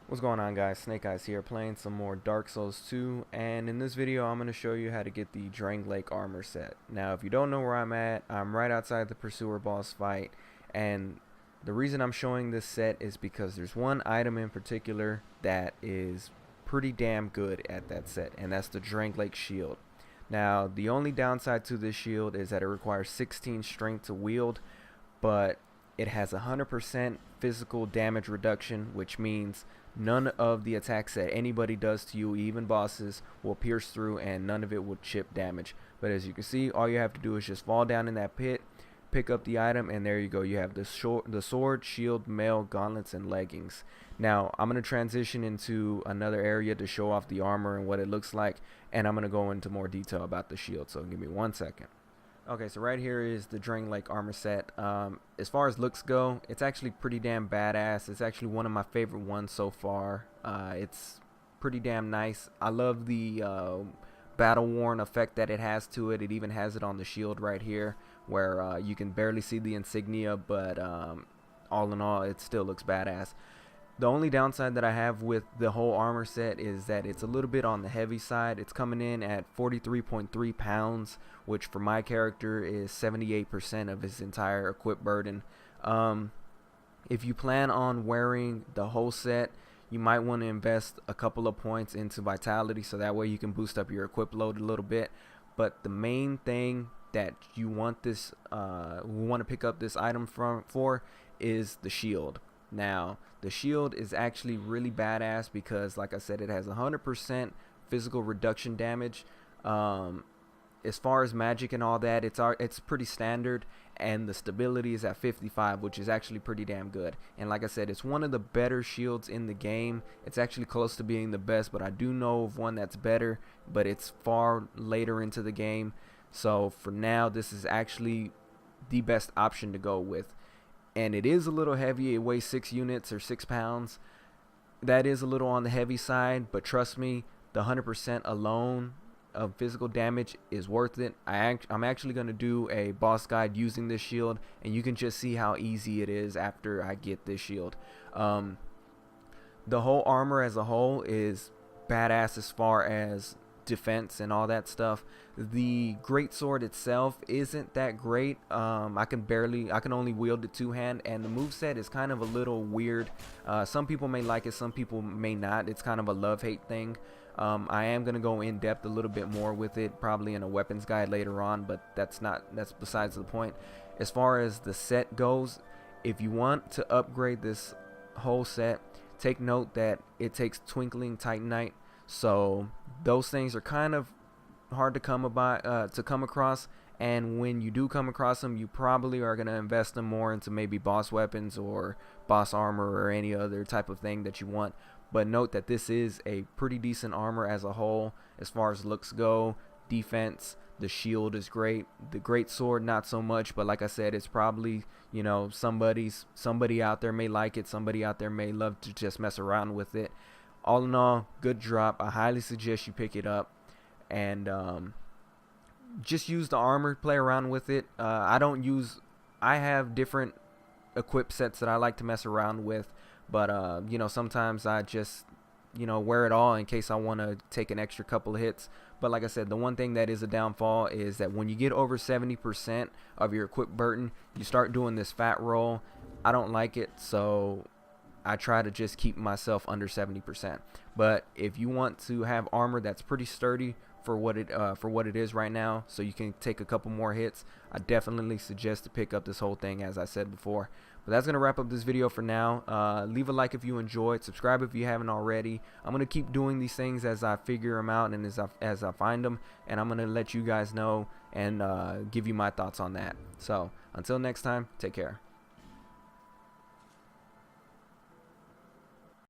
What's going on, guys? Snake Eyes here, playing some more Dark Souls 2, and in this video I'm going to show you how to get the Drangleic Armor set. Now if you don't know where I'm at, I'm right outside the Pursuer boss fight, and the reason I'm showing this set is because there's one item in particular that is pretty damn good at that set, and that's the Drangleic shield. Now the only downside to this shield is that it requires 16 strength to wield, but it has 100% physical damage reduction, which means none of the attacks that anybody does to you, even bosses, will pierce through, and none of it will chip damage. But as you can see, all you have to do is just fall down in that pit, pick up the item, and there you go. You have the sword, shield, mail, gauntlets, and leggings. Now I'm going to transition into another area to show off the armor and what it looks like, and I'm going to go into more detail about the shield, so give me 1 second. Okay, so right here is the Drangleic Armor set. As far as looks go, it's actually pretty damn badass. It's actually one of my favorite ones so far. It's pretty damn nice. I love the battle worn effect that it has to it. It even has it on the shield right here, where you can barely see the insignia, but all in all, it still looks badass. The only downside that I have with the whole armor set is that it's a little bit on the heavy side. It's coming in at 43.3 pounds, which for my character is 78% of his entire equip burden. If you plan on wearing the whole set, you might want to invest a couple of points into vitality, so that way you can boost up your equip load a little bit. But the main thing that you want this want to pick up this item for is the shield. Now the shield is actually really badass because, like I said, it has 100% physical reduction damage. As far as magic and all that, it's pretty standard, and the stability is at 55, which is actually pretty damn good. And like I said, it's one of the better shields in the game. It's actually close to being the best, but I do know of one that's better, but it's far later into the game. So for now, this is actually the best option to go with. And it is a little heavy. It weighs 6 units or 6 pounds. That is a little on the heavy side, but trust me, the 100% alone of physical damage is worth it. I'm actually going to do a boss guide using this shield, and you can just see how easy it is after I get this shield. The whole armor as a whole is badass as far as defense and all that stuff. The greatsword itself isn't that great. I can only wield it two-hand, and the moveset is kind of a little weird. Some people may like it, some people may not. It's kind of a love-hate thing. I am gonna go in depth a little bit more with it, probably in a weapons guide later on, but that's besides the point. As far as the set goes, if you want to upgrade this whole set, take note that it takes Twinkling Titanite. So those things are kind of hard to come across, and when you do come across them, you probably are going to invest them more into maybe boss weapons or boss armor or any other type of thing that you want. But note that this is a pretty decent armor as a whole. As far as looks go, defense, the shield is great. The great sword, not so much, but like I said, it's probably, you know, somebody out there may like it, somebody out there may love to just mess around with it. All in all, good drop. I highly suggest you pick it up, and just use the armor, play around with it. I have different equip sets that I like to mess around with, but you know, sometimes I just, you know, wear it all in case I want to take an extra couple of hits. But like I said, the one thing that is a downfall is that when you get over 70% of your equip burden, you start doing this fat roll. I don't like it, so I try to just keep myself under 70%. But if you want to have armor that's pretty sturdy for what it is right now, so you can take a couple more hits, I definitely suggest to pick up this whole thing, as I said before. But that's gonna wrap up this video for now. Leave a like if you enjoyed, subscribe if you haven't already. I'm gonna keep doing these things as I figure them out and as I find them, and I'm gonna let you guys know and give you my thoughts on that. So until next time, take care.